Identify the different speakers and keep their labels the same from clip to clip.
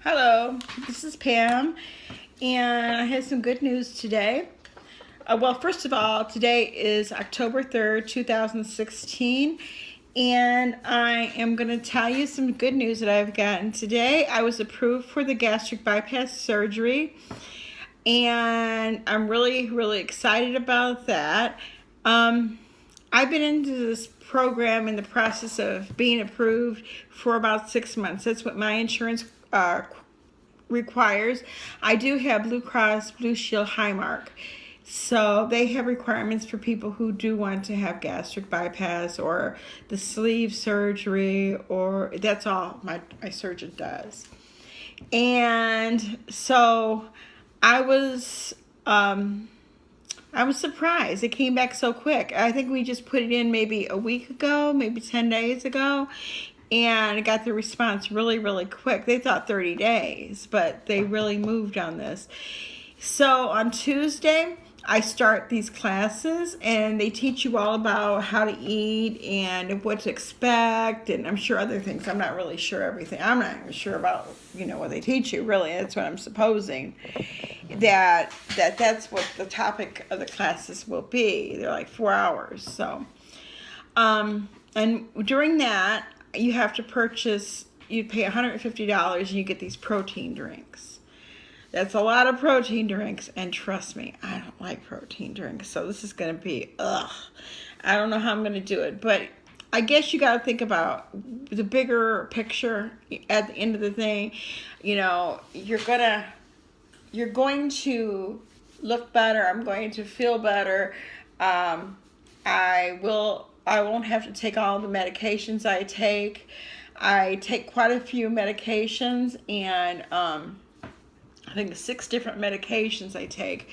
Speaker 1: Hello, this is Pam, and I have some good news today. Well, first of all, today is October 3rd, 2016, and I am going to tell you some good news that I've gotten today. I was approved for the gastric bypass surgery, and I'm really excited about that. I've been into this program in the process of being approved for about 6 months. That's what my insurance requires. I do have Blue Cross Blue Shield Highmark. So they have requirements for people who do want to have gastric bypass or the sleeve surgery, or that's all my surgeon does. And so I was surprised. It came back so quick. I think we just put it in maybe a week ago, maybe 10 days ago, and I got the response really quick. They thought 30 days, but they really moved on this. So on Tuesday, I start these classes, and they teach you all about how to eat and what to expect, and I'm sure other things. I'm not really sure everything. I'm not even sure about, what they teach you, really. That's what I'm supposing. That's what the topic of the classes will be. They're like 4 hours. So, and during that, you have to purchase, you pay $150 and you get these protein drinks. That's a lot of protein drinks, and trust me, I don't like protein drinks, so this is going to be, I don't know how I'm going to do it, but I guess you got to think about the bigger picture at the end of the thing. You're going to look better. I'm going to feel better. I won't have to take all the medications I take. I take quite a few medications, and I think 6 different medications I take,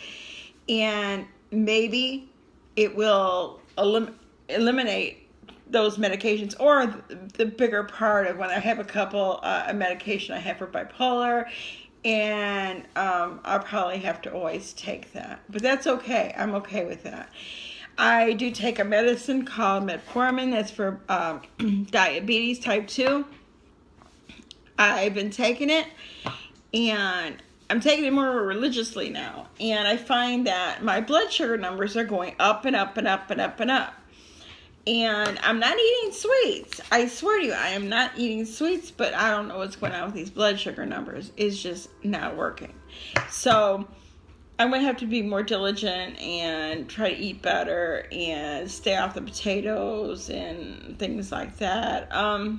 Speaker 1: and maybe it will eliminate those medications, or the bigger part of when I have a couple a medication I have for bipolar, and I'll probably have to always take that, but that's okay. I'm okay with that. I do take a medicine called metformin. That's for diabetes type 2. I've been taking it, and I'm taking it more religiously now, and I find that my blood sugar numbers are going up and up and up and up and up. And I'm not eating sweets. I swear to you, I am not eating sweets, but I don't know what's going on with these blood sugar numbers. It's just not working. So I'm going to have to be more diligent and try to eat better and stay off the potatoes and things like that. I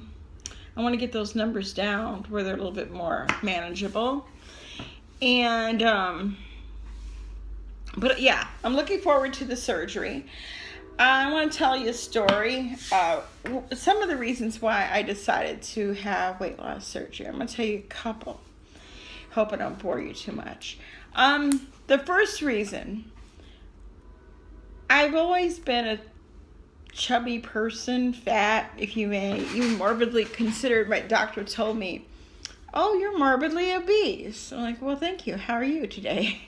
Speaker 1: want to get those numbers down where they're a little bit more manageable. And, but yeah, I'm looking forward to the surgery. I want to tell you a story. Some of the reasons why I decided to have weight loss surgery. I'm going to tell you a couple. Hope I don't bore you too much. The first reason, I've always been a chubby person, fat, if you may, even morbidly considered. My doctor told me, "Oh, you're morbidly obese." I'm like, "Well, thank you. How are you today?"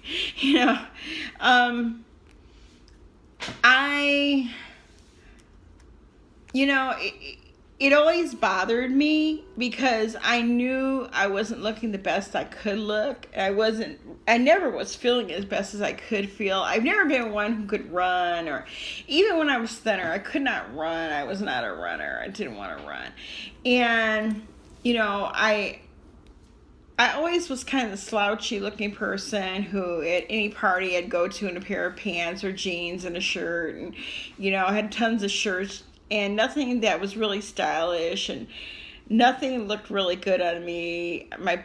Speaker 1: It always bothered me because I knew I wasn't looking the best I could look. I never was feeling as best as I could feel. I've never been one who could run, or even when I was thinner, I could not run. I was not a runner. I didn't want to run. And, I always was kind of the slouchy looking person who at any party I'd go to in a pair of pants or jeans and a shirt, and I had tons of shirts and nothing that was really stylish, and nothing looked really good on me. My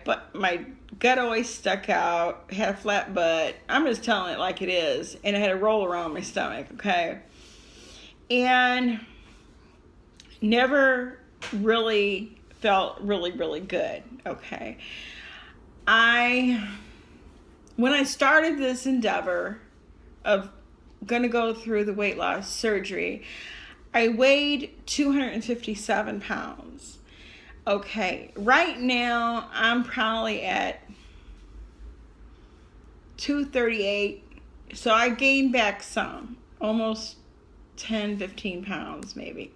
Speaker 1: gut always stuck out, had a flat butt. I'm just telling it like it is, and I had a roll around my stomach, okay? And never really felt really good, okay? When I started this endeavor of gonna go through the weight loss surgery, I weighed 257 pounds. Okay, right now I'm probably at 238. So I gained back some, almost 10, 15 pounds maybe.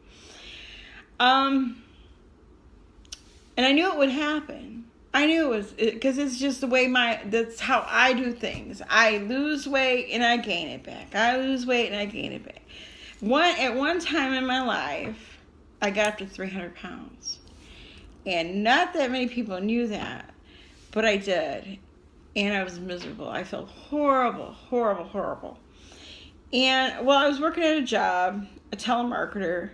Speaker 1: And I knew it would happen. I knew it was, because it's just the way that's how I do things. I lose weight and I gain it back. I lose weight and I gain it back. At one time in my life, I got up to 300 pounds. And not that many people knew that, but I did. And I was miserable. I felt horrible, horrible, horrible. And, well, I was working at a job, a telemarketer,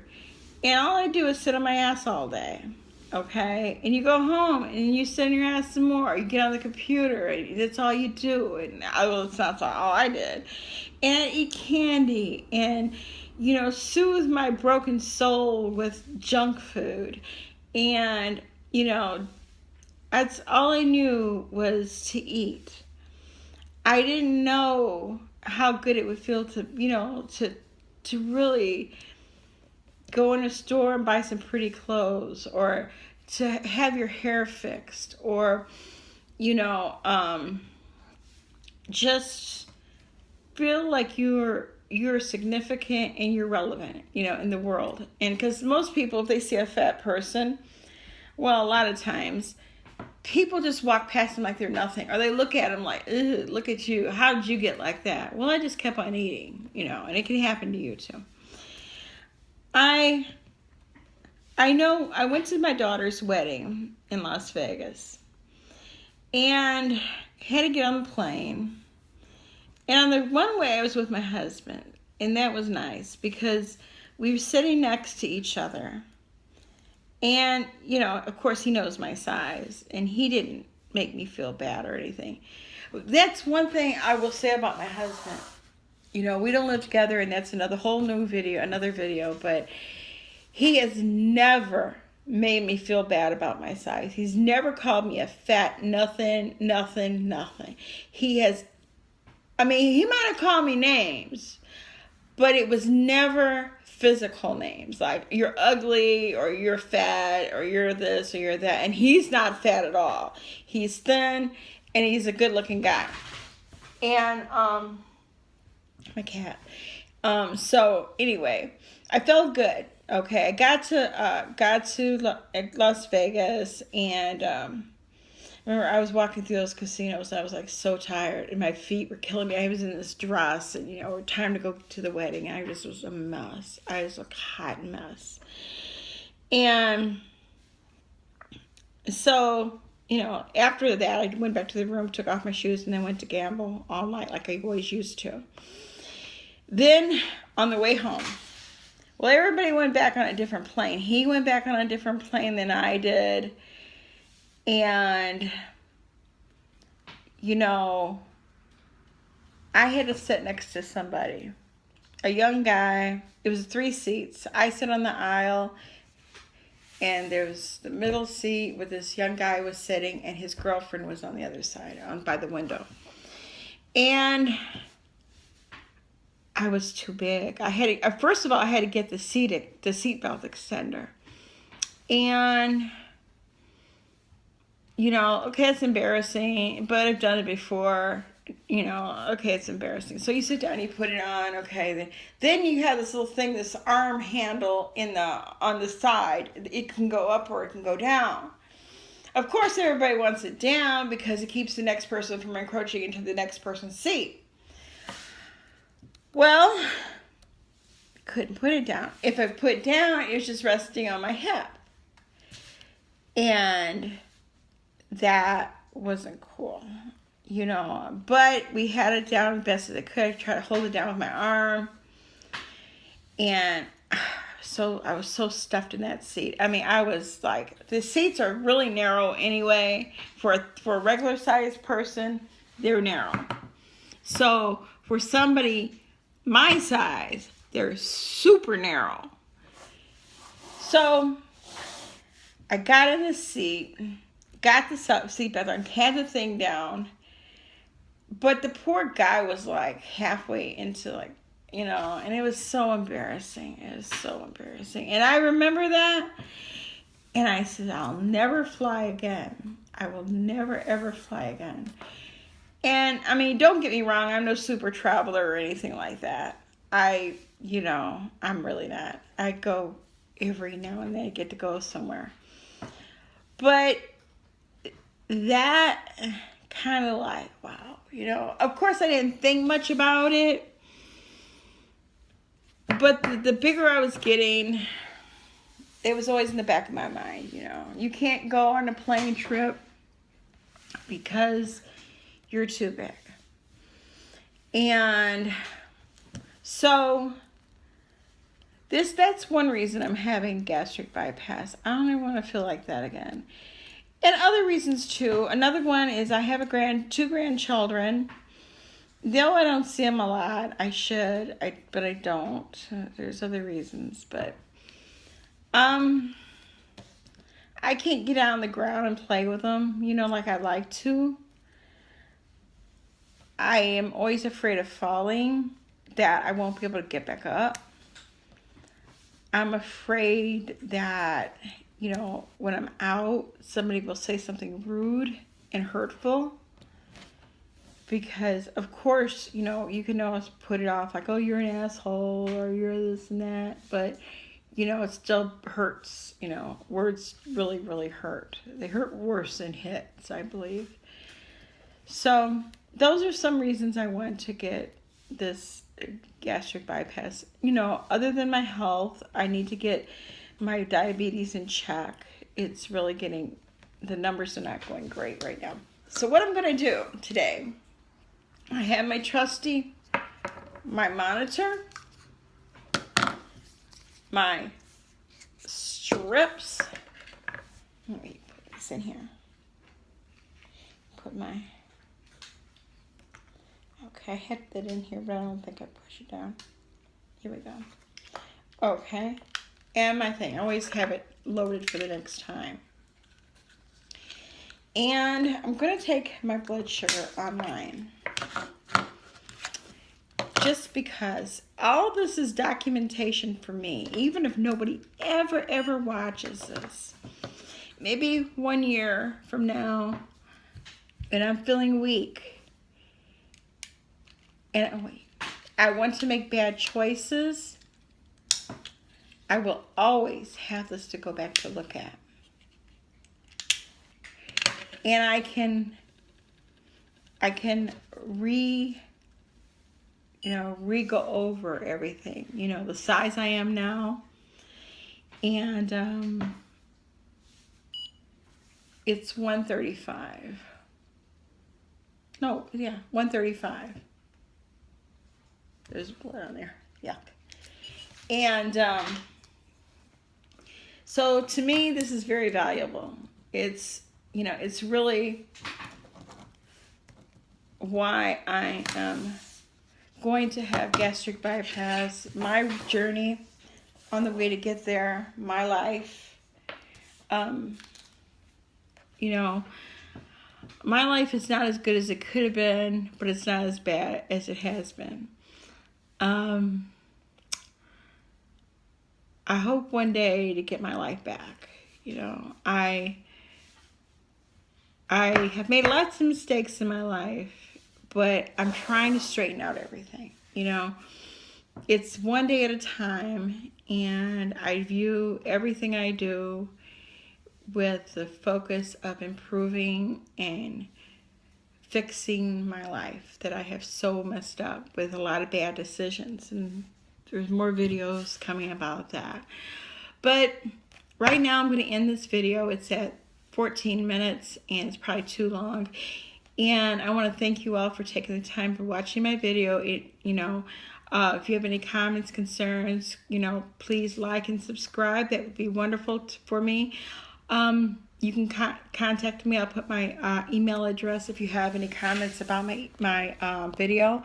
Speaker 1: and all I do is sit on my ass all day, okay? And you go home, and you sit on your ass some more. You get on the computer, and that's all you do. And, well, it's not all I did. And I eat candy, and, soothe my broken soul with junk food. And, that's all I knew was to eat. I didn't know how good it would feel to really go in a store and buy some pretty clothes, or to have your hair fixed, or just feel like you're significant and you're relevant, in the world. And because most people, if they see a fat person, well, a lot of times people just walk past them like they're nothing, or they look at them like, ugh, look at you, how did you get like that? Well, I just kept on eating, and it can happen to you too. I know I went to my daughter's wedding in Las Vegas, and had to get on the plane. And on the one way I was with my husband, and that was nice because we were sitting next to each other. And, of course he knows my size, and he didn't make me feel bad or anything. That's one thing I will say about my husband. We don't live together, and that's another video, but he has never made me feel bad about my size. He's never called me a fat nothing. He might have called me names, but it was never physical names, like you're ugly, or you're fat, or you're this, or you're that. And he's not fat at all. He's thin, and he's a good looking guy. And my cat. So anyway, I felt good. Okay, I got to Las Vegas, and remember, I was walking through those casinos, and I was like so tired, and my feet were killing me. I was in this dress, and time to go to the wedding, and I just was a mess. I was a hot mess. And so, after that, I went back to the room, took off my shoes, and then went to gamble all night like I always used to. Then, on the way home, well, everybody went back on a different plane. He went back on a different plane than I did. And, I had to sit next to somebody, a young guy. It was 3 seats. I sit on the aisle, and there was the middle seat where this young guy was sitting, and his girlfriend was on the other side, by the window. And I was too big. First of all, I had to get the seatbelt extender. And okay, it's embarrassing, but I've done it before. Okay, it's embarrassing. So you sit down, you put it on, okay. Then you have this little thing, this arm handle on the side. It can go up or it can go down. Of course, everybody wants it down because it keeps the next person from encroaching into the next person's seat. Well, couldn't put it down. If I put it down, it was just resting on my hip. And that wasn't cool, but we had it down best as I could. I tried to hold it down with my arm, and I was so stuffed in that seat. I was like, the seats are really narrow anyway. For a regular sized person, they're narrow. So for somebody my size, they're super narrow. So I got in the seat, got the seatbelt on, had the thing down, but the poor guy was like halfway into and it was so embarrassing. It was so embarrassing. And I remember that, and I said, I'll never fly again. I will never, ever fly again. And, don't get me wrong, I'm no super traveler or anything like that. I'm really not. I go every now and then, I get to go somewhere. But that kind of like, wow, you know, of course I didn't think much about it, but the bigger I was getting, it was always in the back of my mind, you know. You can't go on a plane trip because you're too big. And so that's one reason I'm having gastric bypass. I don't ever want to feel like that again. And other reasons too. Another one is I have two grandchildren. Though I don't see them a lot, I should, but I don't. There's other reasons, but I can't get out on the ground and play with them, you know, like I like to. I am always afraid of falling, that I won't be able to get back up. I'm afraid that, you know, when I'm out, somebody will say something rude and hurtful. Because, of course, you know, you can always put it off like, oh, you're an asshole or you're this and that. But, you know, it still hurts. You know, words really, really hurt. They hurt worse than hits, I believe. So those are some reasons I want to get this gastric bypass. You know, other than my health, I need to get my diabetes in check. It's really getting, the numbers are not going great right now. So what I'm going to do today, I have my trusty, my monitor, my strips. Let me put this in here. Put my, okay, I had that in here, but I don't think I pushed it down. Here we go. Okay, and my thing. I always have it loaded for the next time. And I'm going to take my blood sugar online. Just because all this is documentation for me, even if nobody ever watches this. Maybe 1 year from now, and I'm feeling weak, and I want to make bad choices, I will always have this to go back to look at. And I can go over everything, you know, the size I am now. And it's 135. No, yeah, 135. There's blood on there. Yuck. And so to me, this is very valuable. It's, you know, it's really why I am going to have gastric bypass, my journey on the way to get there, my life. You know, my life is not as good as it could have been, but it's not as bad as it has been. I hope one day to get my life back. You know, I have made lots of mistakes in my life, but I'm trying to straighten out everything. You know, it's one day at a time, and I view everything I do with the focus of improving and fixing my life that I have so messed up with a lot of bad decisions. And there's more videos coming about that. But right now I'm going to end this video. It's at 14 minutes and it's probably too long. And I want to thank you all for taking the time for watching my video. If you have any comments, concerns, you know, please like and subscribe. That would be wonderful for me. You can contact me. I'll put my email address if you have any comments about my video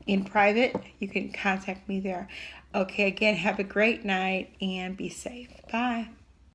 Speaker 1: in private. You can contact me there. Okay, again, have a great night and be safe. Bye.